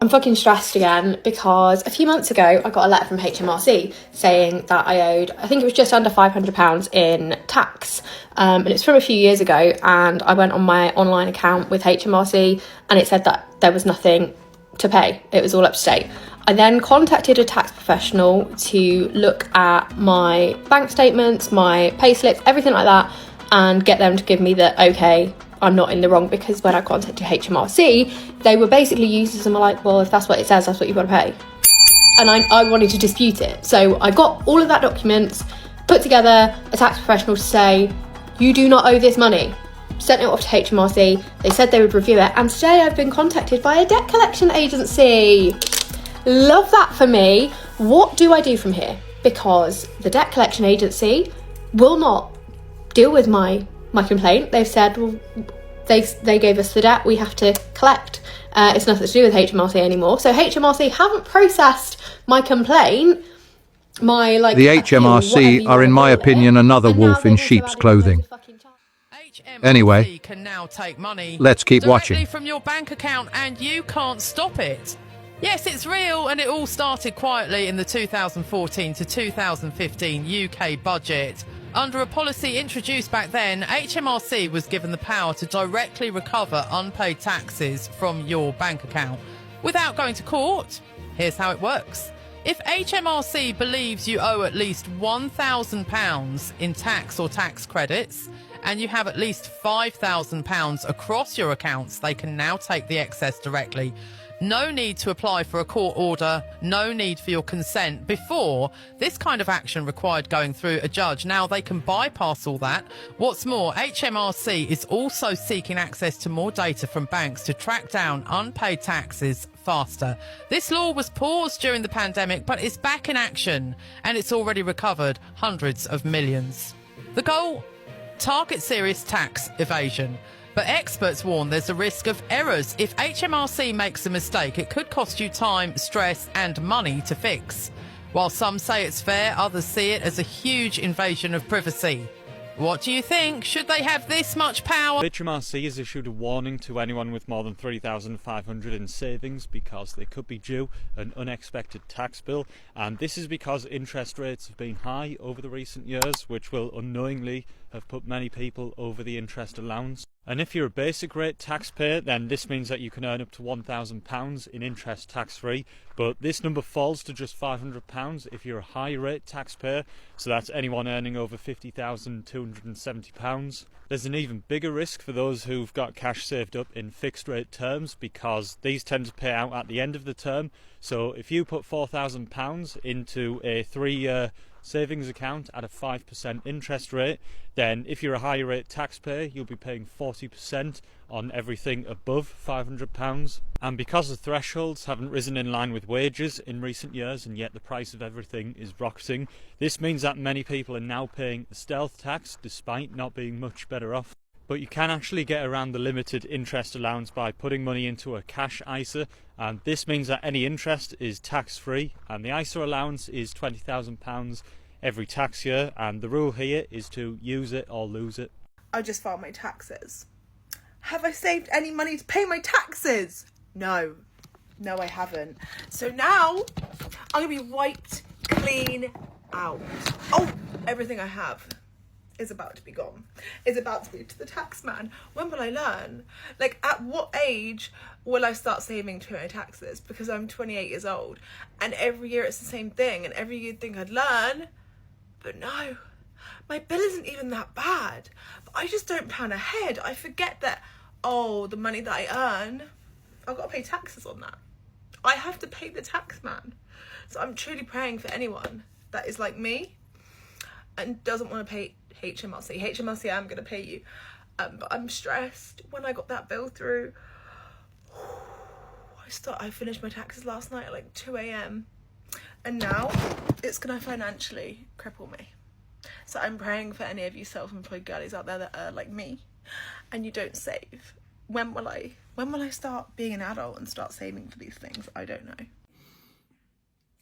I'm fucking stressed again because a few months ago I got a letter from HMRC saying that I owed, I think it was just under £500 in tax, and it's from a few years ago, and I went on my online account with HMRC and it said that there was nothing to pay, it was all up to date. I then contacted a tax professional to look at my bank statements, my pay slips, everything like that, and get them to give me the okay, I'm not in the wrong, because when I contacted HMRC, they were basically using them like, well, if that's what it says, that's what you've got to pay. And I wanted to dispute it. So I got all of that documents, put together a tax professional to say, you do not owe this money. Sent it off to HMRC. They said they would review it. And today I've been contacted by a debt collection agency. Love that for me. What do I do from here? Because the debt collection agency will not deal with my complaint. They've said, well, they gave us the debt, we have to collect. It's nothing to do with HMRC anymore. So HMRC haven't processed my complaint. The HMRC are, in my opinion, another wolf in sheep's clothing. Anyway, can now take money let's keep directly watching. from your bank account, and you can't stop it. Yes, it's real, and it all started quietly in the 2014 to 2015 UK budget. Under a policy introduced back then, HMRC was given the power to directly recover unpaid taxes from your bank account without going to court. Here's how it works. If HMRC believes you owe at least £1,000 in tax or tax credits, and you have at least £5,000 across your accounts, they can now take the excess directly. No need to apply for a court order, no need for your consent. Before, this kind of action required going through a judge. Now they can bypass all that. What's more, HMRC is also seeking access to more data from banks to track down unpaid taxes faster. This law was paused during the pandemic, but it's back in action, and it's already recovered hundreds of millions. The goal? Target serious tax evasion. But experts warn there's a risk of errors. If HMRC makes a mistake, it could cost you time, stress and money to fix. While some say it's fair, others see it as a huge invasion of privacy. What do you think? Should they have this much power? HMRC has issued a warning to anyone with more than $3,500 in savings because they could be due an unexpected tax bill, and this is because interest rates have been high over the recent years, which will unknowingly have put many people over the interest allowance. And if you're a basic rate taxpayer, then this means that you can earn up to £1,000 in interest tax-free, but this number falls to just £500 if you're a high rate taxpayer, so that's anyone earning over £50,270. There's an even bigger risk for those who've got cash saved up in fixed rate terms, because these tend to pay out at the end of the term. So if you put £4,000 into a 3-year savings account at a 5% interest rate, then if you're a higher rate taxpayer, you'll be paying 40% on everything above £500. And because the thresholds haven't risen in line with wages in recent years, and yet the price of everything is rocketing, this means that many people are now paying a stealth tax despite not being much better off. But you can actually get around the limited interest allowance by putting money into a cash ISA, and this means that any interest is tax-free, and the ISA allowance is £20,000 every tax year, and the rule here is to use it or lose it. I just filed my taxes. Have I saved any money to pay my taxes? No, I haven't. So now I'm gonna be wiped clean out. Oh, everything I have is about to be gone. Is about to be to the tax man. When will I learn? Like, at what age will I start saving to my taxes? Because I'm 28 years old, and every year it's the same thing, and every year you'd think I'd learn, but no. My bill isn't even that bad, but I just don't plan ahead. I forget that, oh, the money that I earn, I've got to pay taxes on that. I have to pay the tax man. So I'm truly praying for anyone that is like me and doesn't want to pay HMRC. HMRC, I'm going to pay you. But I'm stressed. When I got that bill through, I finished my taxes last night at like 2 a.m. And now it's going to financially cripple me. So I'm praying for any of you self-employed girlies out there that are like me and you don't save. When will I start being an adult and start saving for these things? I don't know.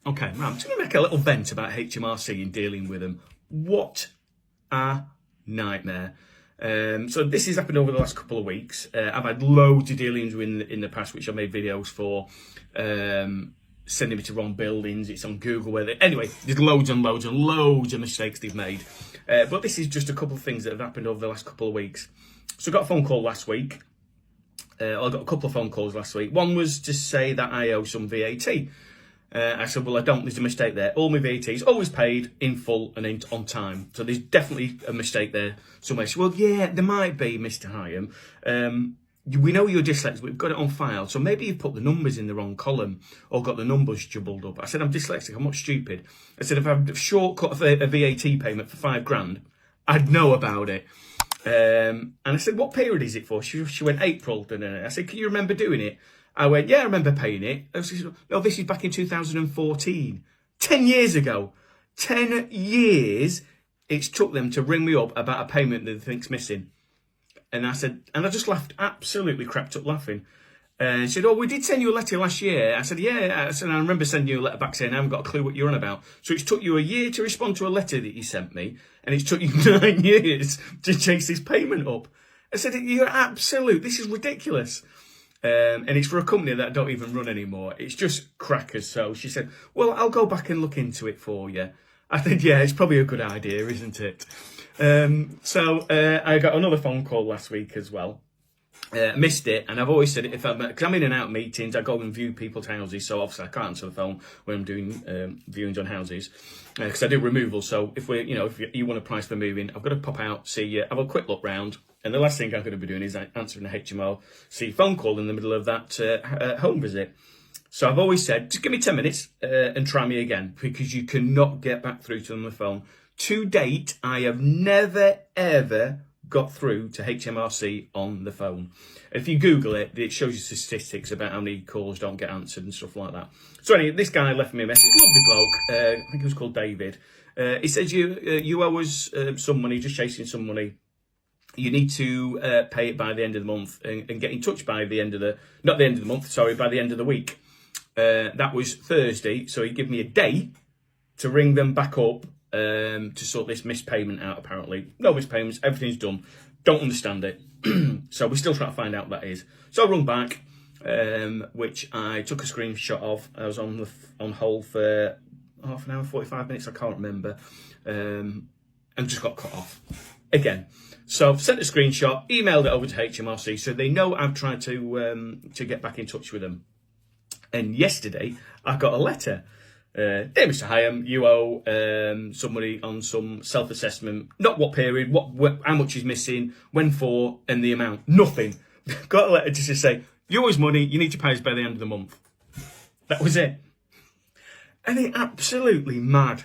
Okay, right, I'm just going to make a little vent about HMRC and dealing with them. What a nightmare. So this has happened over the last couple of weeks. I've had loads of dealings in the past, which I made videos for, sending me to wrong buildings. It's on Google anyway, there's loads and loads and loads of mistakes they've made. But this is just a couple of things that have happened over the last couple of weeks. So I got a phone call last week. I got a couple of phone calls last week. One was to say that I owe some VAT. I said, well, I don't. There's a mistake there. All my VAT is always paid in full and on time. So there's definitely a mistake there somewhere. She said, well, yeah, there might be, Mr. Hyam. We know you're dyslexic. We've got it on file. So maybe you've put the numbers in the wrong column or got the numbers jumbled up. I said, I'm dyslexic. I'm not stupid. I said, if I had a shortcut of a VAT payment for $5,000, I'd know about it. And I said, what period is it for? She went, April. I said, can you remember doing it? I went, yeah, I remember paying it. I said, no, this is back in 2014. 10 years ago. 10 years it's took them to ring me up about a payment that they think's missing. And I said, and I just laughed, absolutely cracked up laughing. And she said, oh, we did send you a letter last year. I said, yeah. I said, I remember sending you a letter back saying I haven't got a clue what you're on about. So it's took you a year to respond to a letter that you sent me. And it's took you 9 years to chase this payment up. I said, you're absolute, this is ridiculous. And it's for a company that I don't even run anymore. It's just crackers. So she said, well, I'll go back and look into it for you. I said, yeah, it's probably a good idea, isn't it? So I got another phone call last week as well. Missed it, and I've always said it, because I'm in and out of meetings, I go and view people's houses, so obviously I can't answer the phone when I'm doing viewings on houses, because I do removal. So if you want a price for moving, I've got to pop out, see you, have a quick look round, and the last thing I'm going to be doing is answering a HMRC phone call in the middle of that home visit. So I've always said, just give me 10 minutes and try me again, because you cannot get back through to them on the phone. To date, I have never, ever got through to HMRC on the phone. If you Google it, it shows you statistics about how many calls don't get answered and stuff like that. So anyway, this guy left me a message, lovely bloke, I think he was called David. He says, you owe us some money, just chasing some money. You need to pay it by the end of the month and get in touch by the end of the, not the end of the month, sorry, by the end of the week. That was Thursday, so he gave me a day to ring them back up to sort this missed payment out, apparently. No missed payments, everything's done. Don't understand it. So we're still trying to find out what that is. So I rung back, which I took a screenshot of. I was on hold for half an hour, 45 minutes, I can't remember. And just got cut off again. So I've sent a screenshot, emailed it over to HMRC, so they know I've tried to get back in touch with them. And yesterday I got a letter. Dear Mr. Hyam, you owe somebody on some self-assessment, not what period, how much is missing, when for, and the amount. Nothing. Got a letter just to say, you owe us money, you need to pay us by the end of the month. That was it. And it's absolutely mad.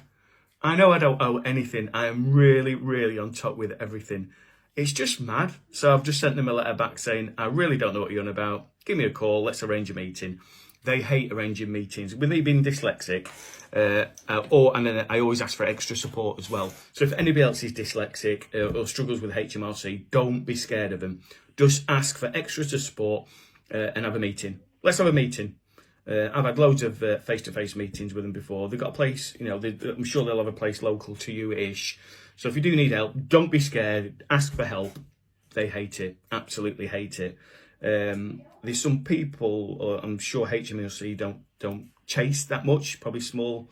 I know I don't owe anything. I am really, really on top with everything. It's just mad. So I've just sent them a letter back saying, I really don't know what you're on about. Give me a call, let's arrange a meeting. They hate arranging meetings. With me being dyslexic, and then I always ask for extra support as well. So if anybody else is dyslexic or struggles with HMRC, don't be scared of them. Just ask for extra support and have a meeting. Let's have a meeting. I've had loads of face-to-face meetings with them before. They've got a place, I'm sure they'll have a place local to you-ish. So if you do need help, don't be scared. Ask for help. They hate it. Absolutely hate it. There's some people, or I'm sure HMRC don't chase that much. Probably smaller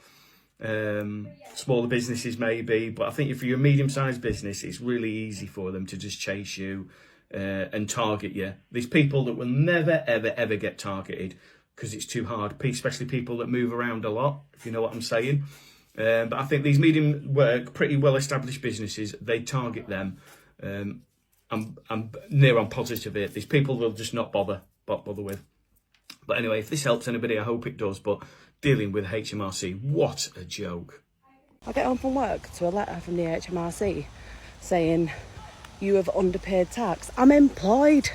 businesses maybe, but I think if you're a medium-sized business, it's really easy for them to just chase you and target you. There's people that will never, ever, ever get targeted because it's too hard, especially people that move around a lot, if you know what I'm saying. But I think these pretty well-established businesses, they target them. I'm near on positive here. These people will just not bother with. But anyway, if this helps anybody, I hope it does. But dealing with HMRC, what a joke. I get home from work to a letter from the HMRC saying, you have underpaid tax. I'm employed.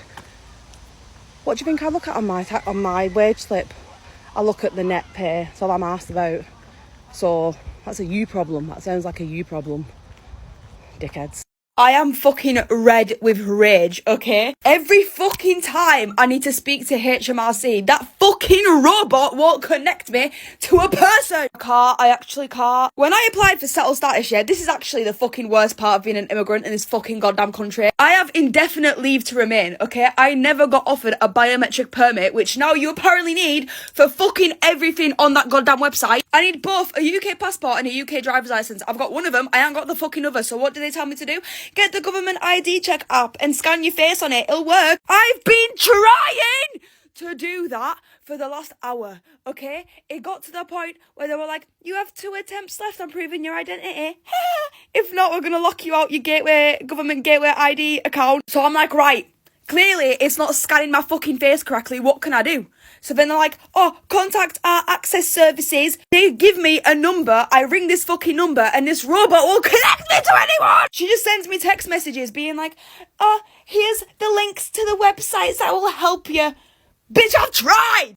What do you think I look at on my wage slip? I look at the net pay. That's all I'm asked about. So that's a you problem. That sounds like a you problem. Dickheads. I am fucking red with rage, okay? Every fucking time I need to speak to HMRC, that fucking robot won't connect me to a person. I actually can't. When I applied for settled status, yeah, this is actually the fucking worst part of being an immigrant in this fucking goddamn country. I have indefinite leave to remain, okay? I never got offered a biometric permit, which now you apparently need for fucking everything on that goddamn website. I need both a UK passport and a UK driver's license. I've got one of them, I ain't got the fucking other, so what do they tell me to do? Get the government ID check app and scan your face on it, it'll work. I've been trying to do that for the last hour, okay? It got to the point where they were like, you have 2 attempts left on proving your identity. If not, we're gonna lock you out your government gateway ID account. So I'm like, right, clearly it's not scanning my fucking face correctly, what can I do? So then they're like, oh, contact our access services. They give me a number, I ring this fucking number, and this robot will connect me to anyone! She just sends me text messages being like, oh, here's the links to the websites that will help you. Bitch, I've tried!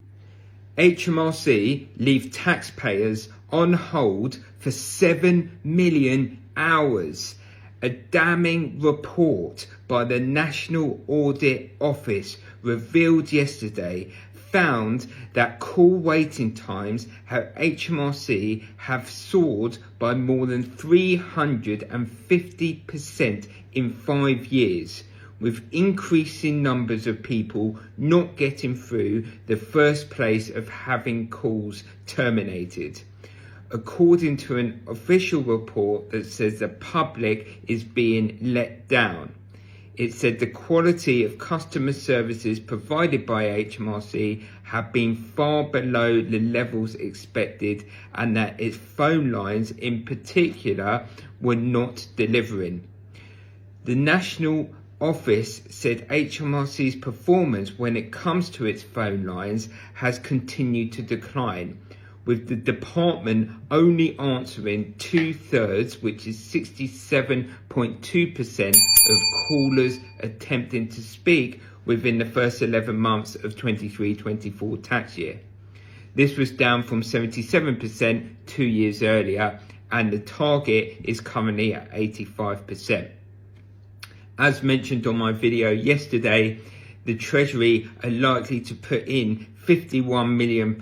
HMRC leave taxpayers on hold for 7 million hours. A damning report by the National Audit Office revealed yesterday found that call waiting times at HMRC have soared by more than 350% in 5 years, with increasing numbers of people not getting through the first place of having calls terminated. According to an official report that says the public is being let down. It said the quality of customer services provided by HMRC have been far below the levels expected, and that its phone lines in particular were not delivering. The National Office said HMRC's performance when it comes to its phone lines has continued to decline, with the department only answering 2/3, which is 67.2% of callers attempting to speak within the first 11 months of 23-24 tax year. This was down from 77% 2 years earlier, and the target is currently at 85%. As mentioned on my video yesterday, the Treasury are likely to put in £51 million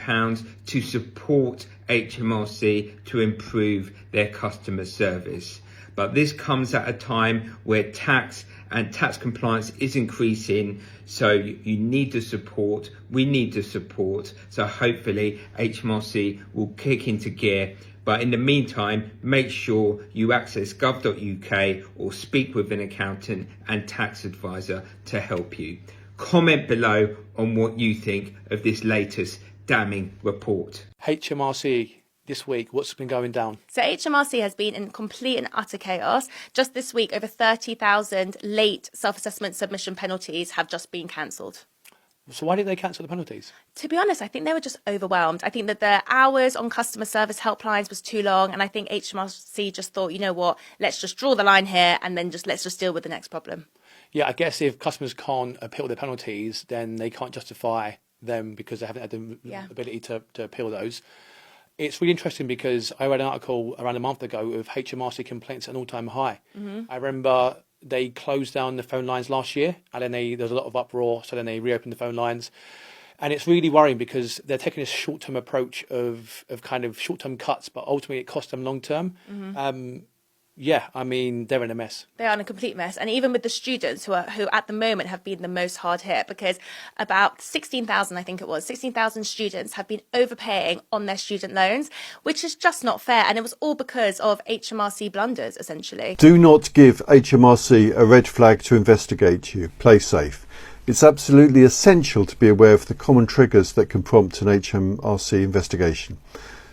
to support HMRC to improve their customer service. But this comes at a time where tax and tax compliance is increasing, so you need the support, we need the support, so hopefully HMRC will kick into gear. But in the meantime, make sure you access gov.uk or speak with an accountant and tax advisor to help you. Comment below on what you think of this latest damning report. HMRC this week, what's been going down? So HMRC has been in complete and utter chaos. Just this week, over 30,000 late self-assessment submission penalties have just been cancelled. So why did they cancel the penalties? To be honest, I think they were just overwhelmed. I think that the hours on customer service helplines was too long, and I think HMRC just thought, you know what, let's just draw the line here and then let's just deal with the next problem. Yeah, I guess if customers can't appeal their penalties, then they can't justify them because they haven't had the ability to appeal those. It's really interesting because I read an article around a month ago of HMRC complaints at an all-time high. I remember they closed down the phone lines last year, and then there was a lot of uproar, so then they reopened the phone lines. And it's really worrying because they're taking this short-term approach of kind of short-term cuts, but ultimately it costs them long-term. Yeah, I mean, they're in a mess. They are in a complete mess. And even with the students who at the moment have been the most hard hit, because about 16,000, I think it was, 16,000 students have been overpaying on their student loans, which is just not fair. And it was all because of HMRC blunders, essentially. Do not give HMRC a red flag to investigate you. Play safe. It's absolutely essential to be aware of the common triggers that can prompt an HMRC investigation.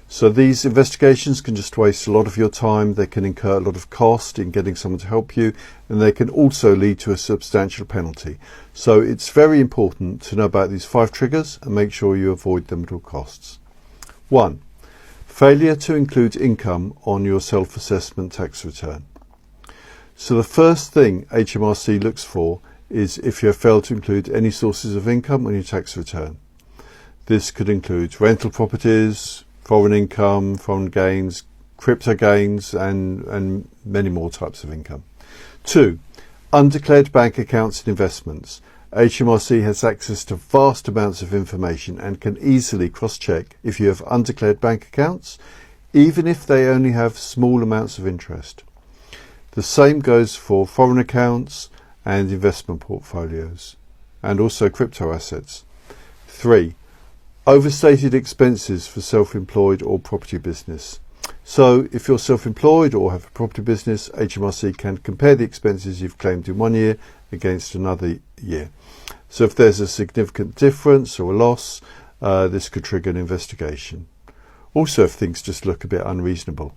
So these investigations can just waste a lot of your time, they can incur a lot of cost in getting someone to help you, and they can also lead to a substantial penalty. So it's very important to know about these 5 triggers and make sure you avoid them at all costs. 1. Failure to include income on your self-assessment tax return. So the first thing HMRC looks for is if you have failed to include any sources of income on your tax return. This could include rental properties, foreign income, foreign gains, crypto gains, and many more types of income. 2. Undeclared bank accounts and investments. HMRC has access to vast amounts of information and can easily cross-check if you have undeclared bank accounts, even if they only have small amounts of interest. The same goes for foreign accounts and investment portfolios, and also crypto assets. 3. Overstated expenses for self-employed or property business. So if you're self-employed or have a property business, HMRC can compare the expenses you've claimed in one year against another year. So if there's a significant difference or a loss, this could trigger an investigation. Also if things just look a bit unreasonable.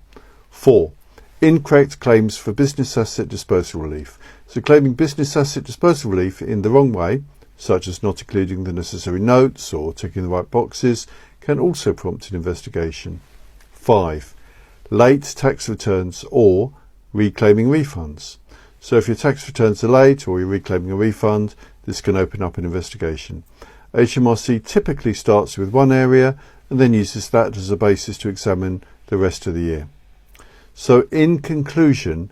4. Incorrect claims for business asset disposal relief. So claiming business asset disposal relief in the wrong way, such as not including the necessary notes or ticking the right boxes, can also prompt an investigation. 5. Late tax returns or reclaiming refunds. So if your tax returns are late or you're reclaiming a refund, this can open up an investigation. HMRC typically starts with one area and then uses that as a basis to examine the rest of the year. So in conclusion,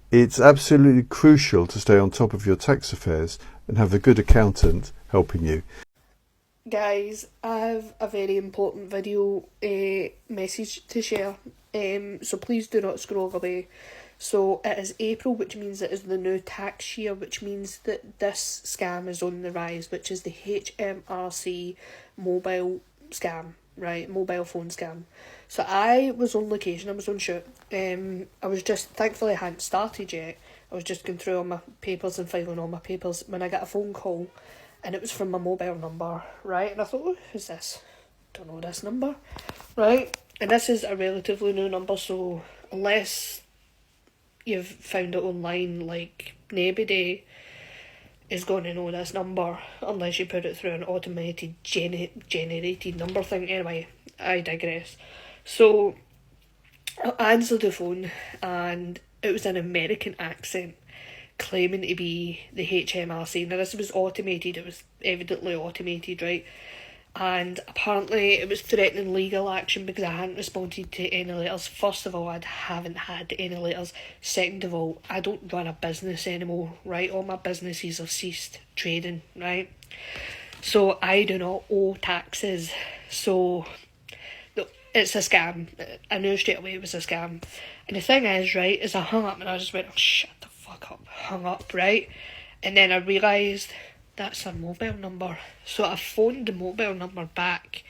it's absolutely crucial to stay on top of your tax affairs and have a good accountant helping you. Guys, I have a very important video message to share, so please do not scroll away. So it is April, which means it is the new tax year, which means that this scam is on the rise, which is the HMRC mobile scam, right? Mobile phone scam. So I was on location, I was on shoot. I was just, thankfully I hadn't started yet. I was just going through all my papers and filing all my papers when I got a phone call, and it was from my mobile number, right? And I thought, oh, who's this? Don't know this number, right? And this is a relatively new number, so unless you've found it online, like, nobody is going to know this number unless you put it through an automated generated number thing. Anyway, I digress. So I answered the phone and it was an American accent claiming to be the HMRC. Now this was automated, it was evidently automated, right? And apparently it was threatening legal action because I hadn't responded to any letters. First of all, I haven't had any letters. Second of all, I don't run a business anymore, right? All my businesses have ceased trading, right? So I do not owe taxes. So it's a scam. I knew straight away it was a scam. And the thing is, right, is I hung up and I just went, oh, shut the fuck up. Hung up, right? And then I realised that's a mobile number. So I phoned the mobile number back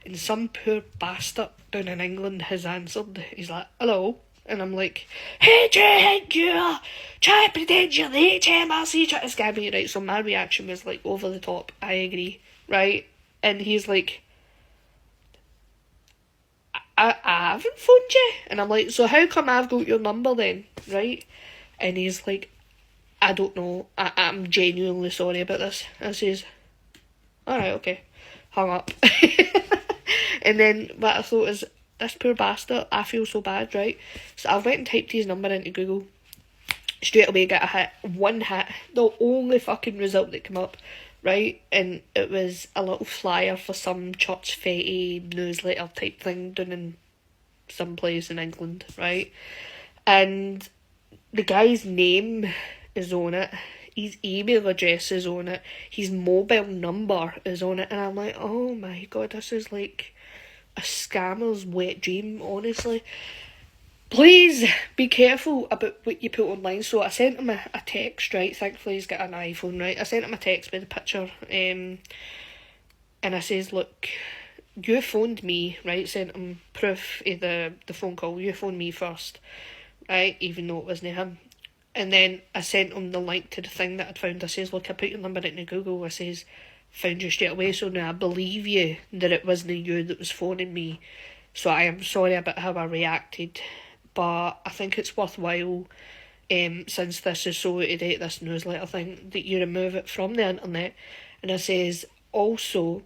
and some poor bastard down in England has answered. He's like, hello? And I'm like, hey, do you think you're trying to pretend you're the HMRC trying to scam me, right? So my reaction was like, over the top, I agree, right? And he's like, I haven't phoned you. And I'm like, so how come I've got your number then, right? And he's like, I don't know, I'm genuinely sorry about this. I says, alright, okay. Hung up. And then what I thought is, this poor bastard, I feel so bad, right? So I went and typed his number into Google. Straight away got a hit. One hit. The only fucking result that came up, right? And it was a little flyer for some church fetty newsletter type thing down in some place in England, right? And the guy's name is on it, his email address is on it, his mobile number is on it, and I'm like, oh my god, this is like a scammer's wet dream, honestly. Please be careful about what you put online. So I sent him a text, right? Thankfully he's got an iPhone, right? I sent him a text with a picture, and I says, look, you phoned me, right? Sent him proof of the phone call. You phoned me first, right? Even though it wasn't him. And then I sent him the link to the thing that I'd found. I says, look, I put your number into Google. I says, found you straight away. So now I believe you that it wasn't you that was phoning me. So I am sorry about how I reacted. But I think it's worthwhile, since this is so out of date, this newsletter thing, that you remove it from the internet. And I says, also,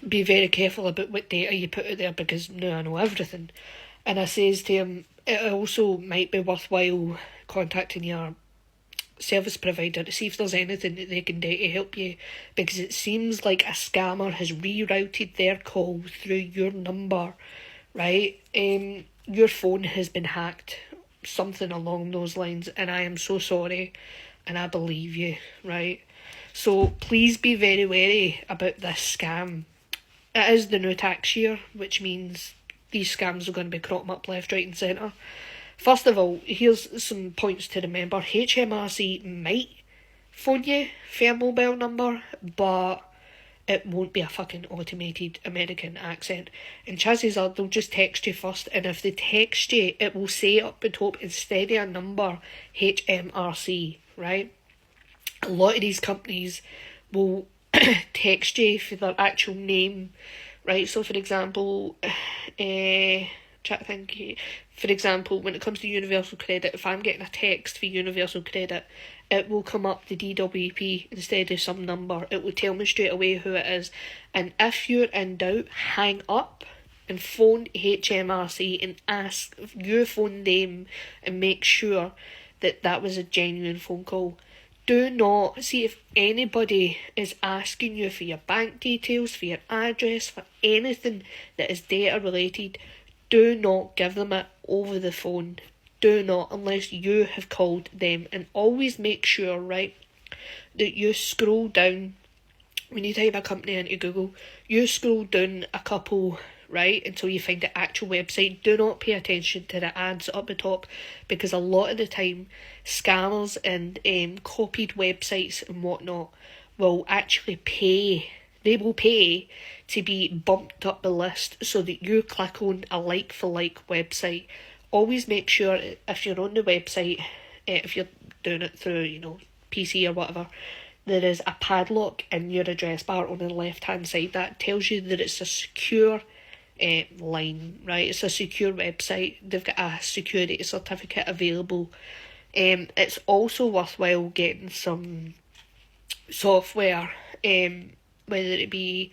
be very careful about what data you put out there because now I know everything. And I says to him, it also might be worthwhile contacting your service provider to see if there's anything that they can do to help you, because it seems like a scammer has rerouted their call through your number, right? Your phone has been hacked, something along those lines, and I am so sorry, and I believe you, right? So please be very wary about this scam. It is the new tax year, which means these scams are going to be cropping up left, right and centre. First of all, here's some points to remember. HMRC might phone you for a mobile number, but it won't be a fucking automated American accent. And chances are they'll just text you first, and if they text you, it will say up the top, instead of a number, HMRC, right? A lot of these companies will text you for their actual name, right? So for example, for example, when it comes to Universal Credit, if I'm getting a text for Universal Credit, it will come up the DWP instead of some number. It will tell me straight away who it is. And if you're in doubt, hang up and phone HMRC and ask, you phone them and make sure that that was a genuine phone call. Do not, see if anybody is asking you for your bank details, for your address, for anything that is data related, do not give them it over the phone. Do not, unless you have called them. And always make sure, right, that you scroll down, when you type a company into Google, you scroll down a couple, right, until you find the actual website. Do not pay attention to the ads up the top, because a lot of the time, scammers and copied websites and whatnot will actually pay. They will pay to be bumped up the list so that you click on a like-for-like website. Always make sure, if you're on the website, if you're doing it through, PC or whatever, there is a padlock in your address bar on the left-hand side. That tells you that it's a secure line, right? It's a secure website. They've got a security certificate available. It's also worthwhile getting some software, whether it be,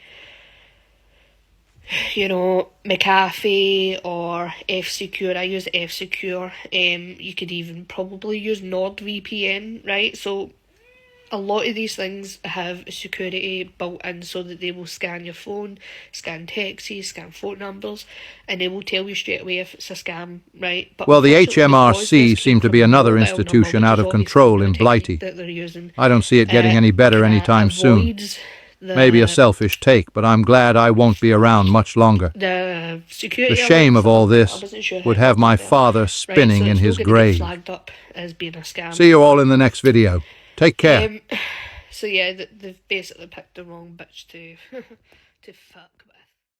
McAfee or F-Secure. I use F-Secure. You could even probably use NordVPN, right? So a lot of these things have security built in so that they will scan your phone, scan texts, scan phone numbers, and they will tell you straight away if it's a scam, right? But well, the HMRC seem to be another institution out of control in Blighty. I don't see it getting any better anytime soon. Maybe a selfish take, but I'm glad I won't be around much longer. The shame of all this would have my father spinning in his grave. See you all in the next video. Take care. So yeah, they've basically picked the wrong bitch to fuck.